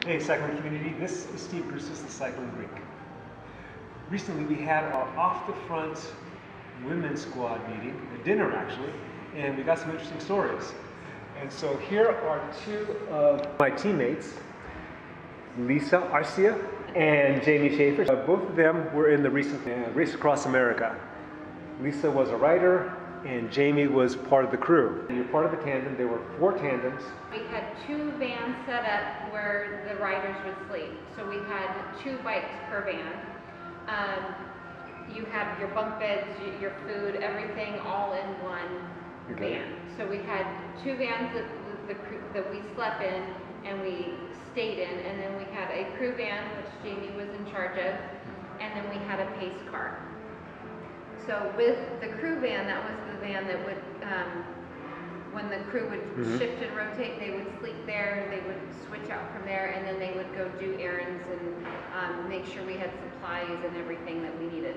Hey cycling community, this is Steve Bruce's The Cycling Greek. Recently we had our off the front women's squad meeting, a dinner actually, and we got some interesting stories. And so here are two of my teammates, Lisa Arcia and Jaime Schaffer. Both of them were in the recent Race Across America. Lisa was a rider and Jaime was part of the crew. You're part of the tandem. There were 4 tandems. We had 2 vans set up where the riders would sleep. So we had 2 bikes per van. You have your bunk beds, your food, everything all in one van. So we had 2 vans that we slept in and we stayed in, and then we had a crew van, which Jaime was in charge of, and then we had a pace car. So with the crew van, that was the van that would, when the crew would shift and rotate, they would sleep there, they would switch out from there, and then they would go do errands and make sure we had supplies and everything that we needed.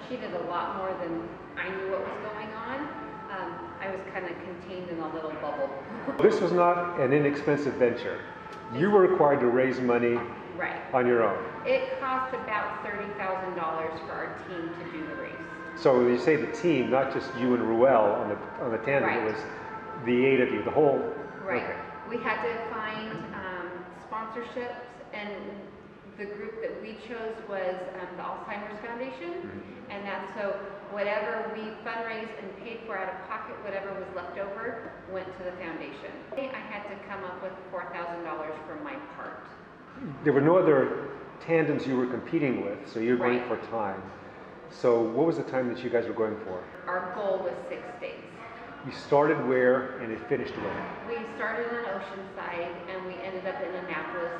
She did a lot more than I knew what was going on. I was kind of contained in a little bubble. This was not an inexpensive venture. You were required to raise money on your own. It cost about $30,000 for our team to do the race. So when you say the team, not just you and Ruel on the tandem, it was the 8 of you, the whole. Right. Okay. We had to find sponsorships, and the group that we chose was the Alzheimer's Foundation, and that's so whatever we fundraised and paid for out of pocket, whatever was left over, went to the foundation. I had to come up with $4,000 for my part. There were no other tandems you were competing with, so you're going for time. So what was the time that you guys were going for? Our goal was 6 days. You started where and it finished where? We started in Oceanside and we ended up in Annapolis,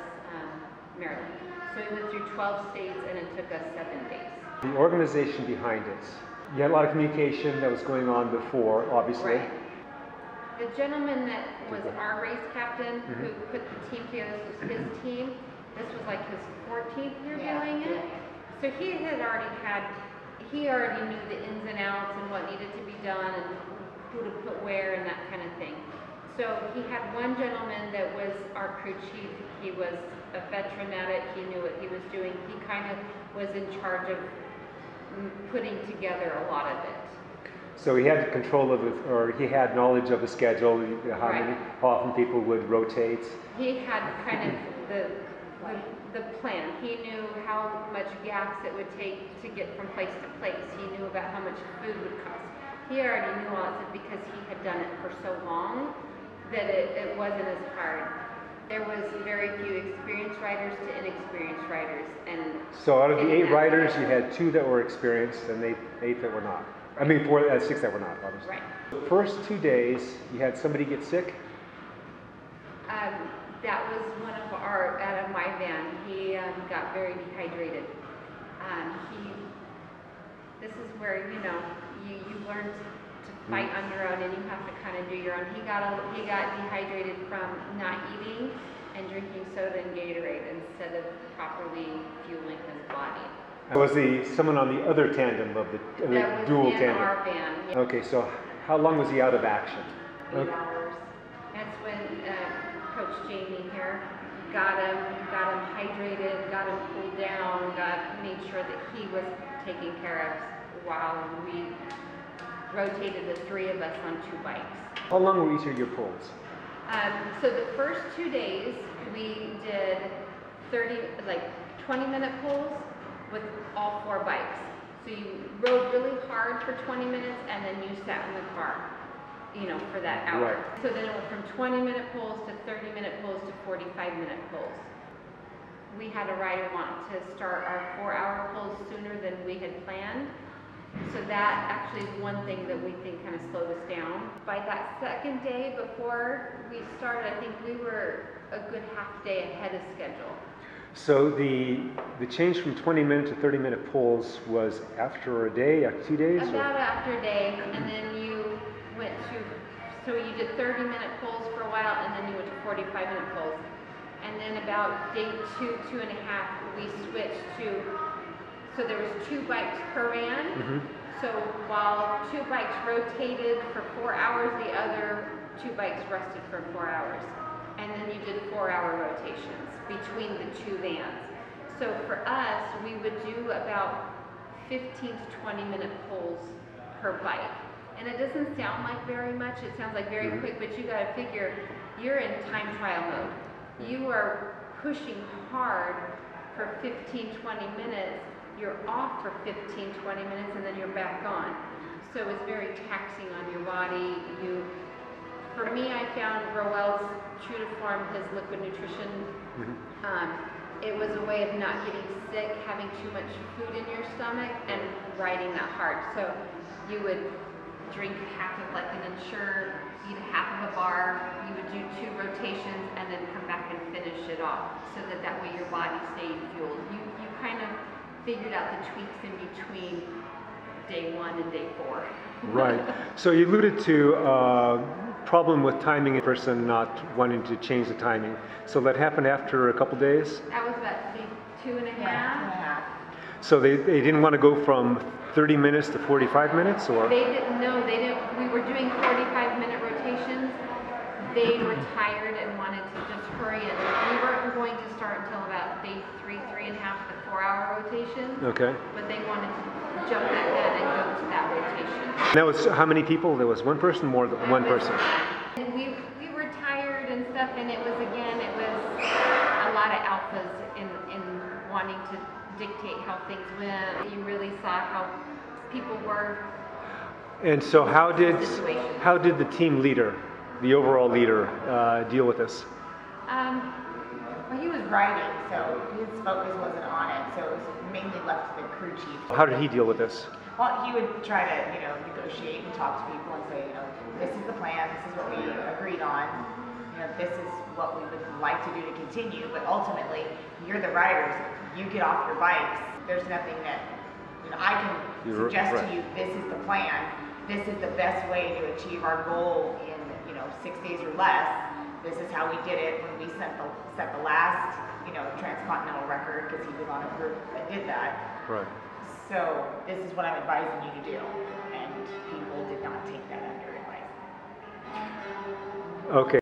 Maryland. So we went through 12 states and it took us 7 days. The organization behind it. You had a lot of communication that was going on before, obviously. Right. The gentleman that was our race captain who put the team together, this was his team. This was like his 14th year doing it. So he already knew the ins and outs and what needed to be done and who to put where and that kind of thing. So he had one gentleman that was our crew chief. He was a veteran at it. He knew what he was doing. He kind of was in charge of putting together a lot of it. So he had control of it, or he had knowledge of the schedule, how often people would rotate. He had kind of the plan. He knew how much gas it would take to get from place to place. He knew about how much food would cost. He already knew all that because he had done it for so long that it wasn't as hard. There was very few experienced riders to inexperienced riders. And so out of the 8 riders, you had 2 that were experienced and 8 that were not. I mean, 6 that were not, obviously. Right. The first 2 days, you had somebody get sick? That was one of out of my van. He got very dehydrated. This is where, you learn to fight on your own and you have to kind of do your own. He got dehydrated from not eating and drinking soda and Gatorade instead of properly fueling his body. Was someone on the other tandem of the dual tandem? Our van. Yeah. Okay, so how long was he out of action? 8 hours. That's when Coach Jaime here got him hydrated, got him cooled down, made sure that he was taken care of while we rotated the 3 of us on 2 bikes. How long were each of your pulls? So the first 2 days we did 20-minute pulls with all 4 bikes. So you rode really hard for 20 minutes and then you sat in the car, for that hour. Right. So then it went from 20-minute pulls to 30-minute pulls to 45-minute pulls. We had a rider want to start our 4-hour pulls sooner than we had planned. So that actually is one thing that we think kind of slowed us down. By that 2nd day before we started, I think we were a good half day ahead of schedule. So the change from 20-minute to 30-minute pulls was after a day, after 2 days? About after a day, and then you went to, so you did 30-minute pulls for a while, and then you went to 45-minute pulls. And then about day 2, 2.5, we switched to, so there was 2 bikes per van. So while 2 bikes rotated for 4 hours, the other 2 bikes rested for 4 hours. And then you did 4-hour rotations between between the two vans. So for us, we would do about 15 to 20 minute pulls per bike. And it doesn't sound like very much, it sounds like very quick, but you gotta figure, you're in time trial mode. You are pushing hard for 15, 20 minutes, you're off for 15, 20 minutes, and then you're back on. So it's very taxing on your body. For me, I found Roel's True to Form, his liquid nutrition, it was a way of not getting sick, having too much food in your stomach, and riding that hard. So you would drink half of like an Ensure, eat half of a bar, you would do 2 rotations, and then come back and finish it off, so that way your body stayed fueled. You kind of figured out the tweaks in between day 1 and day 4. Right. So you alluded to problem with timing, a person not wanting to change the timing. So that happened after a couple days? That was about 2.5. Yeah. So they didn't want to go from 30 minutes to 45 minutes, or? They didn't know. We were doing 45-minute rotations. They were tired and wanted to just hurry it. We weren't going to start until about day 3.5, the 4-hour rotation. Okay. But they wanted to jump that gun and go to that rotation. And that was how many people? There was one person, more than one person? And we were tired and stuff, and it was a lot of alphas in wanting to dictate how things went. You really saw how people were. And so how did the team leader, the overall leader, deal with this? Well, he was riding, so his focus wasn't on it, so it was mainly left to the crew chief. How did he deal with this? Well, he would try to, negotiate and talk to people and say, this is the plan, this is what we agreed on, this is what we would like to do to continue, but ultimately, you're the riders. You get off your bikes, there's nothing that, I can suggest to you, this is the plan, this is the best way to achieve our goal in, 6 days or less. This is how we did it when we set the last, transcontinental record, because he was on a group that did that. Right. So this is what I'm advising you to do, and people did not take that under advice. Okay.